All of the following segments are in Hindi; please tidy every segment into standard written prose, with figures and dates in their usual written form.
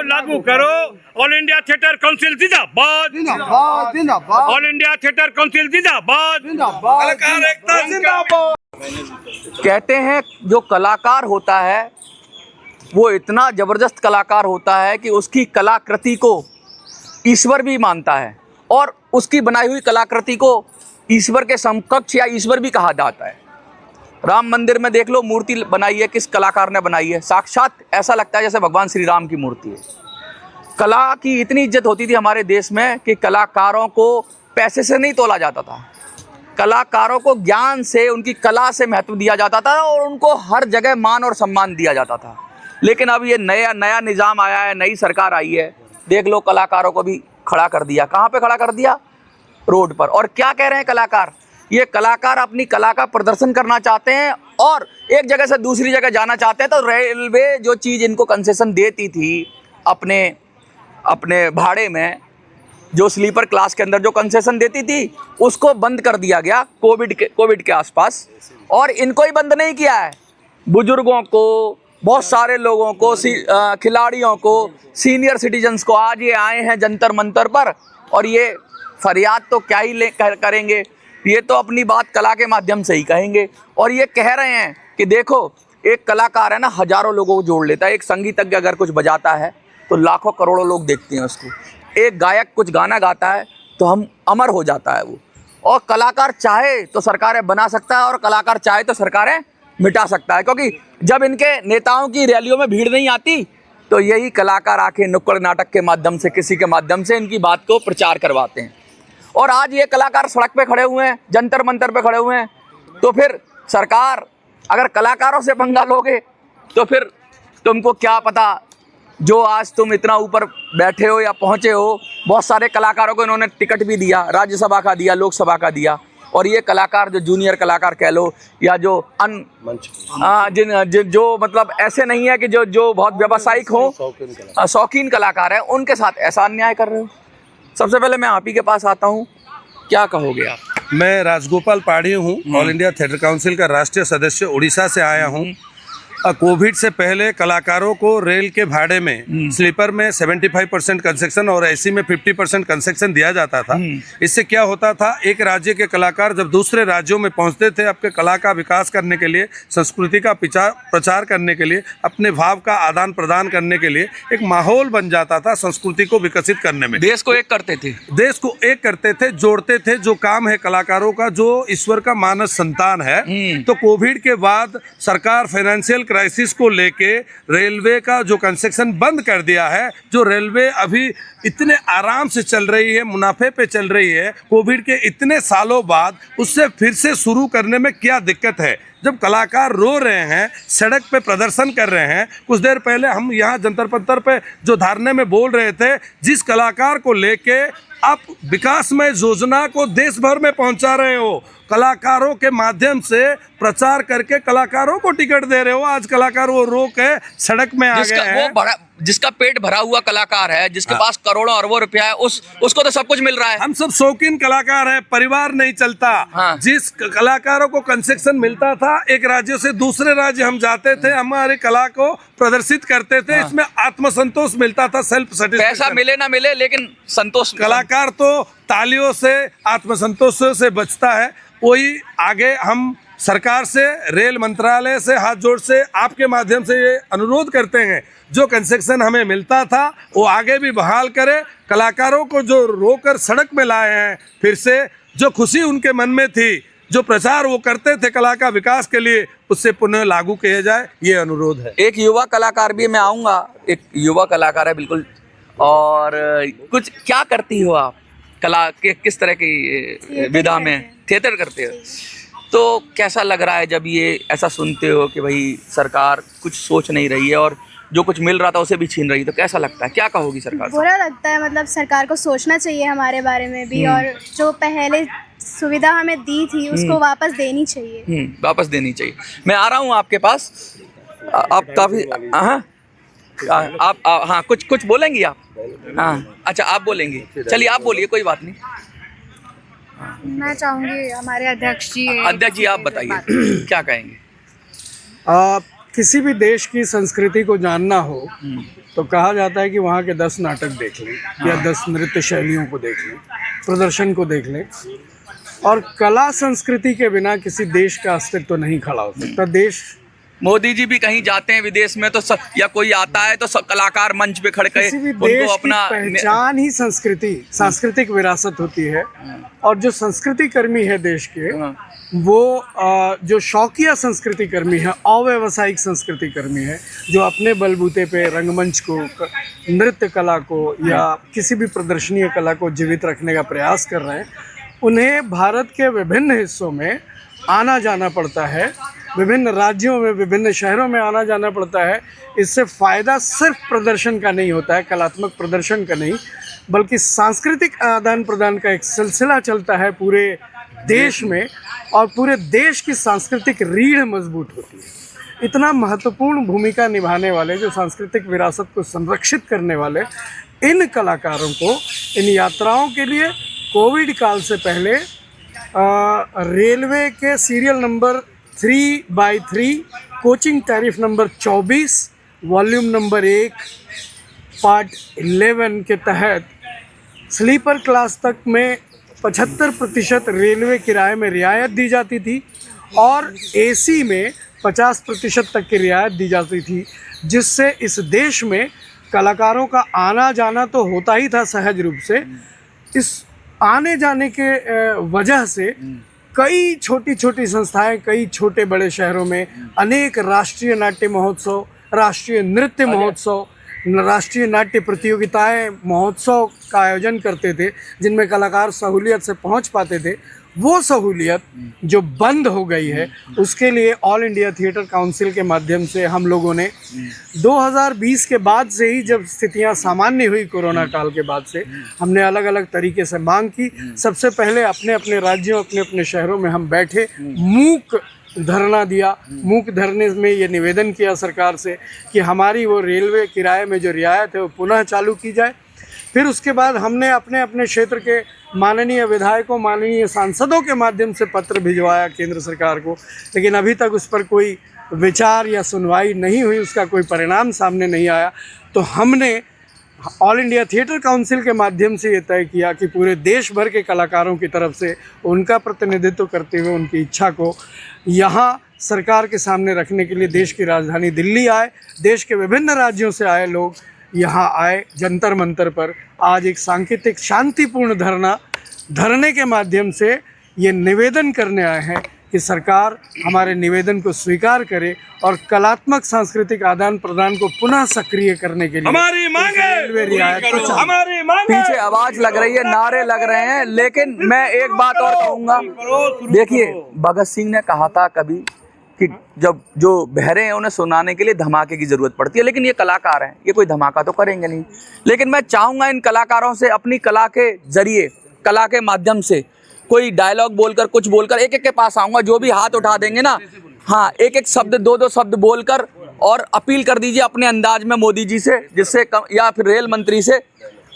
लागू करो। ऑल इंडिया थिएटर काउंसिल जिंदाबाद, जिंदाबाद जिंदाबाद ऑल इंडिया थिएटर काउंसिल जिंदाबाद, जिंदाबाद। कलाकार एकता जिंदाबाद। कहते हैं जो कलाकार होता है वो इतना जबरदस्त कलाकार होता है कि उसकी कलाकृति को ईश्वर भी मानता है और उसकी बनाई हुई कलाकृति को ईश्वर के समकक्ष या ईश्वर भी कहा जाता है। राम मंदिर में देख लो, मूर्ति बनाई है, किस कलाकार ने बनाई है? साक्षात ऐसा लगता है जैसे भगवान श्री राम की मूर्ति है। कला की इतनी इज्जत होती थी हमारे देश में कि कलाकारों को पैसे से नहीं तोला जाता था, कलाकारों को ज्ञान से, उनकी कला से महत्व दिया जाता था और उनको हर जगह मान और सम्मान दिया जाता था। लेकिन अब ये नया निज़ाम आया है, नई सरकार आई है, देख लो कलाकारों को भी खड़ा कर दिया। कहाँ पे खड़ा कर दिया? रोड पर। और क्या कह रहे हैं कलाकार? ये कलाकार अपनी कला का प्रदर्शन करना चाहते हैं और एक जगह से दूसरी जगह जाना चाहते हैं, तो रेलवे जो चीज़ इनको कंसेशन देती थी अपने भाड़े में, जो स्लीपर क्लास के अंदर जो कंसेशन देती थी, उसको बंद कर दिया गया कोविड के आसपास। और इनको ही बंद नहीं किया है, बुजुर्गों को, बहुत सारे लोगों को, खिलाड़ियों को, सीनियर सिटीजन्स को। आज ये आए हैं जंतर मंतर पर और ये फरियाद तो क्या ही करेंगे, ये तो अपनी बात कला के माध्यम से ही कहेंगे। और ये कह रहे हैं कि देखो, एक कलाकार है ना, हजारों लोगों को जोड़ लेता है। एक संगीतज्ञ अगर कुछ बजाता है तो लाखों करोड़ों लोग देखते हैं उसको। एक गायक कुछ गाना गाता है तो हम अमर हो जाता है वो। और कलाकार चाहे तो सरकारें बना सकता है और कलाकार चाहे तो सरकारें मिटा सकता है, क्योंकि जब इनके नेताओं की रैलियों में भीड़ नहीं आती तो यही कलाकार आके नुक्कड़ नाटक के माध्यम से, किसी के माध्यम से इनकी बात को प्रचार करवाते हैं। और आज ये कलाकार सड़क पे खड़े हुए हैं, जंतर मंतर पे खड़े हुए हैं, तो फिर सरकार अगर कलाकारों से पंगा लोगे तो फिर तुमको क्या पता, जो आज तुम इतना ऊपर बैठे हो या पहुँचे हो, बहुत सारे कलाकारों को इन्होंने टिकट भी दिया, राज्यसभा का दिया, लोकसभा का दिया। और ये कलाकार जो जूनियर कलाकार कह लो या जो जो मतलब ऐसे नहीं है कि जो बहुत व्यावसायिक हो, शौकीन कलाकार हैं, उनके साथ ऐसा अन्याय कर रहे हो। सबसे पहले मैं आप ही के पास आता हूँ, क्या कहोगे आप? मैं राजगोपाल पाढ़ी हूँ, ऑल इंडिया थिएटर काउंसिल का राष्ट्रीय सदस्य, उड़ीसा से आया हूँ। कोविड से पहले कलाकारों को रेल के भाड़े में स्लीपर में 75% कंसेक्शन और एसी में 50% कंसेक्शन दिया जाता था। इससे क्या होता था, एक राज्य के कलाकार जब दूसरे राज्यों में पहुंचते थे, अपने कला का विकास करने के लिए, संस्कृति का प्रचार करने के लिए, अपने भाव का आदान प्रदान करने के लिए एक माहौल बन जाता था संस्कृति को विकसित करने में। देश को एक करते थे, देश को एक करते थे, जोड़ते थे। जो काम है कलाकारों का, जो ईश्वर का मानस संतान है। तो कोविड के बाद सरकार फाइनेंशियल क्राइसिस को लेके रेलवे का जो कंसेक्शन बंद कर दिया है, जो रेलवे अभी इतने आराम से चल रही है, मुनाफे पे चल रही है, कोविड के इतने सालों बाद उससे फिर से शुरू करने में क्या दिक्कत है? जब कलाकार रो रहे हैं, सड़क पे प्रदर्शन कर रहे हैं, कुछ देर पहले हम यहाँ जंतर मंतर पे जो धरने में बोल रहे थे, जिस कलाकार को लेके आप विकासमय योजना को देश भर में पहुंचा रहे हो, कलाकारों के माध्यम से प्रचार करके कलाकारों को टिकट दे रहे हो, आज कलाकार वो रो के सड़क में आ गए हैं। जिसका पेट भरा हुआ कलाकार है, जिसके पास करोड़ों अरबों रुपया है, उसको तो सब कुछ मिल रहा है। हम सब शौकीन कलाकार हैं, परिवार नहीं चलता। जिस कलाकारों को कंसेक्शन मिलता था, एक राज्य से दूसरे राज्य हम जाते थे, हमारी कला को प्रदर्शित करते थे, इसमें आत्मसंतोष मिलता था, सेल्फ सेटिस्फैक्शन। पैसा मिले ना मिले लेकिन संतोष। कलाकार तो तालियों से, आत्मसंतोष से बचता है। वही आगे हम सरकार से, रेल मंत्रालय से हाथ जोड़ से आपके माध्यम से ये अनुरोध करते हैं, जो कंसेक्शन हमें मिलता था वो आगे भी बहाल करे। कलाकारों को जो रोकर सड़क में लाए हैं, फिर से जो खुशी उनके मन में थी, जो प्रचार वो करते थे कला का विकास के लिए, उससे पुनः लागू किया जाए, ये अनुरोध है। एक युवा कलाकार भी, मैं आऊँगा, एक युवा कलाकार है बिल्कुल। और कुछ क्या करती हो आप कला के, किस तरह की विधा में? थिएटर करते हो। तो कैसा लग रहा है जब ये ऐसा सुनते हो कि भाई सरकार कुछ सोच नहीं रही है और जो कुछ मिल रहा था उसे भी छीन रही है, तो कैसा लगता है? क्या कहोगी सरकार से? बुरा लगता है, मतलब सरकार को सोचना चाहिए हमारे बारे में भी, और जो पहले सुविधा हमें दी थी उसको वापस देनी चाहिए। वापस देनी चाहिए। मैं आ रहा हूँ आपके पास। आप काफ़ी हाँ, कुछ बोलेंगी आप? हाँ, अच्छा, आप बोलेंगी, चलिए आप बोलिए, कोई बात नहीं। मैं चाहूँगी हमारे अध्यक्ष जी आप बताइए क्या कहेंगे? किसी भी देश की संस्कृति को जानना हो तो कहा जाता है कि वहाँ के 10 नाटक देख लें या 10 नृत्य शैलियों को देख लें, प्रदर्शन को देख लें। और कला संस्कृति के बिना किसी देश का अस्तित्व तो नहीं खड़ा हो सकता। देश, मोदी जी भी कहीं जाते हैं विदेश में तो या कोई आता है तो कलाकार मंच पे खड़े किसी भी उनको देश अपना की पहचान ही सांस्कृतिक विरासत होती है। और जो संस्कृति कर्मी है देश के, वो जो शौकिया संस्कृति कर्मी है, अव्यावसायिक संस्कृति कर्मी है, जो अपने बलबूते पे रंगमंच को, नृत्य कला को या किसी भी प्रदर्शनीय कला को जीवित रखने का प्रयास कर रहे हैं, उन्हें भारत के विभिन्न हिस्सों में आना जाना पड़ता है, विभिन्न राज्यों में, विभिन्न शहरों में आना जाना पड़ता है। इससे फ़ायदा सिर्फ प्रदर्शन का नहीं होता है, कलात्मक प्रदर्शन का नहीं, बल्कि सांस्कृतिक आदान प्रदान का एक सिलसिला चलता है पूरे देश में, और पूरे देश की सांस्कृतिक रीढ़ मजबूत होती है। इतना महत्वपूर्ण भूमिका निभाने वाले, जो सांस्कृतिक विरासत को संरक्षित करने वाले इन कलाकारों को इन यात्राओं के लिए कोविड काल से पहले रेलवे के serial number 3/3 coaching tariff number 24 volume number 1 part 11 के तहत स्लीपर क्लास तक में 75% रेलवे किराए में रियायत दी जाती थी और एसी में 50% तक की रियायत दी जाती थी, जिससे इस देश में कलाकारों का आना जाना तो होता ही था सहज रूप से। इस आने जाने के वजह से कई छोटी छोटी संस्थाएं, कई छोटे बड़े शहरों में अनेक राष्ट्रीय नाट्य महोत्सव, राष्ट्रीय नृत्य महोत्सव, राष्ट्रीय नाट्य प्रतियोगिताएं, महोत्सव का आयोजन करते थे, जिनमें कलाकार सहूलियत से पहुंच पाते थे। वो सहूलियत जो बंद हो गई है, उसके लिए ऑल इंडिया थिएटर काउंसिल के माध्यम से हम लोगों ने 2020 के बाद से ही, जब स्थितियां सामान्य हुई कोरोना काल के बाद से, हमने अलग अलग तरीके से मांग की। सबसे पहले अपने अपने राज्यों, अपने अपने शहरों में हम बैठे, मूक धरना दिया। मूक धरने में ये निवेदन किया सरकार से कि हमारी वो रेलवे किराए में जो रियायत है वो पुनः चालू की जाए। फिर उसके बाद हमने अपने अपने क्षेत्र के माननीय विधायकों, माननीय सांसदों के माध्यम से पत्र भिजवाया केंद्र सरकार को, लेकिन अभी तक उस पर कोई विचार या सुनवाई नहीं हुई, उसका कोई परिणाम सामने नहीं आया। तो हमने ऑल इंडिया थिएटर काउंसिल के माध्यम से ये तय किया कि पूरे देश भर के कलाकारों की तरफ से उनका प्रतिनिधित्व करते हुए उनकी इच्छा को यहाँ सरकार के सामने रखने के लिए देश की राजधानी दिल्ली आए, देश के विभिन्न राज्यों से आए लोग यहाँ आए, जंतर मंतर पर आज एक सांकेतिक शांतिपूर्ण धरने के माध्यम से ये निवेदन करने आए हैं कि सरकार हमारे निवेदन को स्वीकार करे और कलात्मक सांस्कृतिक आदान प्रदान को पुनः सक्रिय करने के लिए हमारी मांगे रेलवे रियायत को चालू। हमारी मांगे। पीछे आवाज लग रही है, नारे लग रहे हैं, लेकिन मैं एक बात और कहूंगा। देखिए, भगत सिंह ने कहा था कभी कि जब जो बहरे हैं उन्हें सुनाने के लिए धमाके की जरूरत पड़ती है, लेकिन ये कलाकार हैं, ये कोई धमाका तो करेंगे नहीं। लेकिन मैं चाहूंगा इन कलाकारों से अपनी कला के जरिए, कला के माध्यम से कोई डायलॉग बोलकर, कुछ बोलकर, एक एक के पास आऊंगा, जो भी हाथ उठा देंगे ना, हाँ, एक एक शब्द, दो शब्द बोलकर और अपील कर दीजिए अपने अंदाज में मोदी जी से, जिससे या फिर रेल मंत्री से।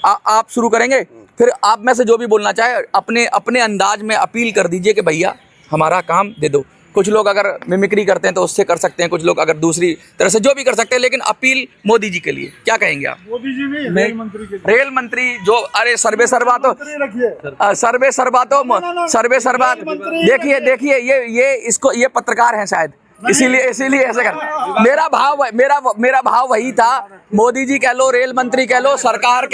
आप शुरू करेंगे, फिर आप में से जो भी बोलना चाहे अपने अपने अंदाज में अपील कर दीजिए कि भैया हमारा काम दे दो। कुछ लोग अगर मिमिक्री करते हैं तो उससे कर सकते हैं, कुछ लोग अगर दूसरी तरह से जो भी कर सकते हैं, लेकिन अपील मोदी जी के लिए क्या कहेंगे आप? मोदी जी नहीं, रेल मंत्री के लिए। रेल मंत्री जो, अरे सर्वे सर्वा तो देखिए ये इसको, ये पत्रकार हैं शायद, इसीलिए ऐसे कर। मेरा भाव वही था, मोदी जी कह लो, रेल मंत्री कह लो, सरकार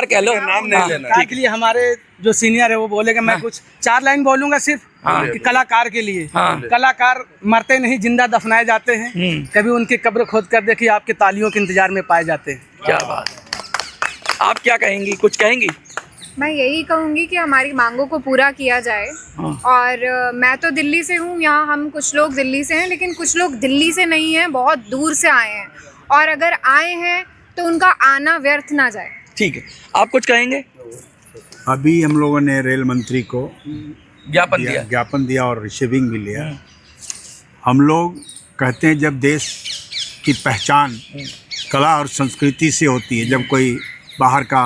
कह लो, नाम नहीं लेना। के लिए हमारे जो सीनियर है वो बोलेगा, मैं कुछ 4 लाइन बोलूंगा सिर्फ कि कलाकार के लिए। कलाकार मरते नहीं, जिंदा दफनाए जाते हैं। कभी उनकी कब्र खोद कर देखिए, आपके तालियों के इंतजार में पाए जाते हैं। क्या बात है। आप क्या कहेंगी, कुछ कहेंगी? मैं यही कहूँगी कि हमारी मांगों को पूरा किया जाए। और मैं तो दिल्ली से हूँ, यहाँ हम कुछ लोग दिल्ली से हैं, लेकिन कुछ लोग दिल्ली से नहीं हैं, बहुत दूर से आए हैं, और अगर आए हैं तो उनका आना व्यर्थ ना जाए। ठीक है, आप कुछ कहेंगे? अभी हम लोगों ने रेल मंत्री को ज्ञापन दिया और रिसीविंग भी लिया। हम लोग कहते हैं जब देश की पहचान कला और संस्कृति से होती है, जब कोई बाहर का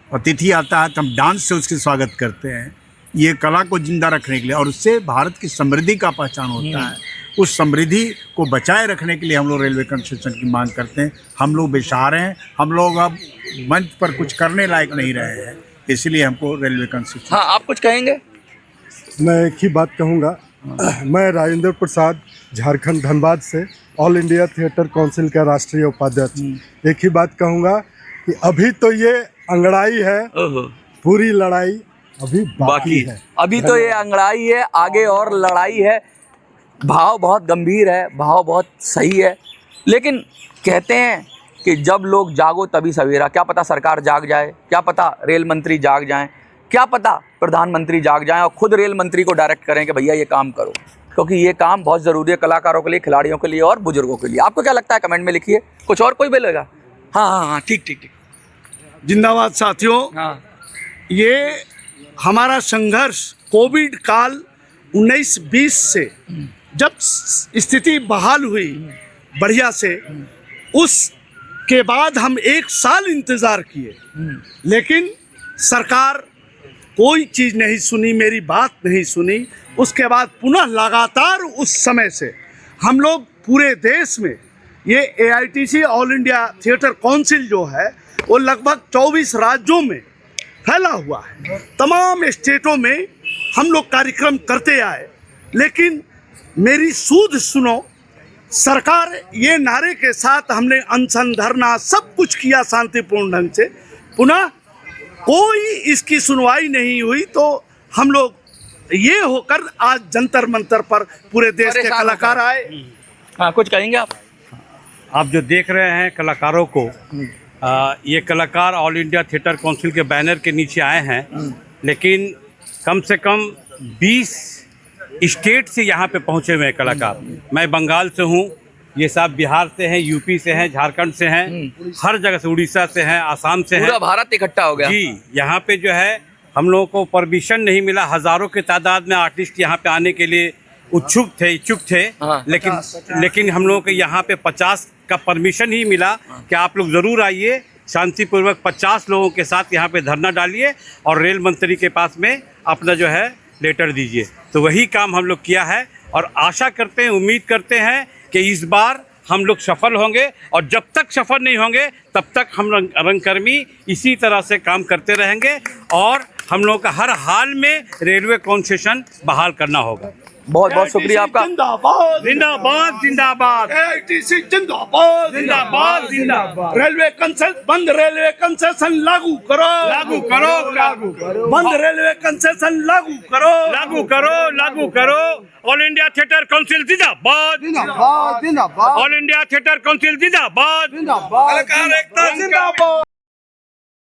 अतिथि आता है तो हम डांस से उसके स्वागत करते हैं, ये कला को जिंदा रखने के लिए, और उससे भारत की समृद्धि का पहचान होता है। उस समृद्धि को बचाए रखने के लिए हम लोग रेलवे कंसेशन की मांग करते हैं। हम लोग बेसहारे हैं, हम लोग अब मंच पर कुछ करने लायक नहीं रहे हैं, इसलिए हमको रेलवे कंसेशन। हाँ, आप कुछ कहेंगे? मैं एक ही बात कहूँगा। मैं राजेंद्र प्रसाद, झारखंड धनबाद से, ऑल इंडिया थिएटर काउंसिल का राष्ट्रीय उपाध्यक्ष। एक ही बात कहूँगा कि अभी तो ये अंगड़ाई है, पूरी लड़ाई अभी बाकी है। अभी तो ये अंगड़ाई है, आगे और लड़ाई है। भाव बहुत गंभीर है, भाव बहुत सही है, लेकिन कहते हैं कि जब लोग जागो तभी सवेरा। क्या पता सरकार जाग जाए, क्या पता रेल मंत्री जाग जाएं, क्या पता प्रधानमंत्री जाग जाएं और खुद रेल मंत्री को डायरेक्ट करें कि भैया ये काम करो, क्योंकि ये काम बहुत ज़रूरी है कलाकारों के लिए, खिलाड़ियों के लिए और बुजुर्गों के लिए। आपको क्या लगता है, कमेंट में लिखिए। कुछ और कोई बोलेगा? हाँ हाँ हाँ, ठीक ठीक ठीक। जिंदाबाद साथियों। हाँ, ये हमारा संघर्ष कोविड काल 19-20 से जब स्थिति बहाल हुई बढ़िया से, उसके बाद हम 1 साल इंतज़ार किए, लेकिन सरकार कोई चीज़ नहीं सुनी, मेरी बात नहीं सुनी। उसके बाद पुनः लगातार उस समय से हम लोग पूरे देश में ये AITC all India theatre council जो है वो लगभग 24 राज्यों में फैला हुआ है। तमाम स्टेटों में हम लोग कार्यक्रम करते आए, लेकिन मेरी सूद सुनो, सरकार ये नारे के साथ हमने अनशन धरना सब कुछ किया शांतिपूर्ण ढंग से, पुनः कोई इसकी सुनवाई नहीं हुई। तो हम लोग ये होकर आज जंतर मंतर पर पूरे देश के कलाकार आए। हाँ, कुछ कहेंगे आप? आप जो देख रहे हैं कलाकारों को, ये कलाकार ऑल इंडिया थिएटर काउंसिल के बैनर के नीचे आए हैं, लेकिन कम से कम 20 स्टेट से यहाँ पे पहुँचे हुए हैं कलाकार। मैं बंगाल से हूँ, ये सब बिहार से हैं, यूपी से हैं, झारखंड से हैं, हर जगह से, उड़ीसा से हैं, आसाम से हैं। पूरा भारत इकट्ठा हो गया जी। यहाँ पे जो है हम लोगों को परमिशन नहीं मिला। हज़ारों की तादाद में आर्टिस्ट यहाँ पे आने के लिए इच्छुक थे, हाँ। लेकिन हम लोगों को यहाँ पे 50 का परमिशन ही मिला कि आप लोग ज़रूर आइए, शांतिपूर्वक 50 लोगों के साथ यहाँ पे धरना डालिए और रेल मंत्री के पास में अपना जो है लेटर दीजिए। तो वही काम हम लोग किया है और आशा करते हैं, उम्मीद करते हैं कि इस बार हम लोग सफल होंगे, और जब तक सफल नहीं होंगे तब तक हम रंगकर्मी इसी तरह से काम करते रहेंगे और हम लोगों का हर हाल में रेलवे कंसेशन बहाल करना होगा। बहुत बहुत शुक्रिया आपका। जिंदाबाद जिंदाबाद जिंदाबाद। AITC जिंदाबाद जिंदाबाद जिंदाबाद। रेलवे कंसेशन लागू करो, लागू करो, लागू करो, बंद रेलवे कंसेशन लागू करो, लागू करो, लागू करो। ऑल इंडिया थिएटर काउंसिल जिंदाबाद, जिंदाबाद जिंदाबाद ऑल इंडिया थिएटर काउंसिल जिंदाबाद, जिंदाबाद। कलाकार एकता जिंदाबाद।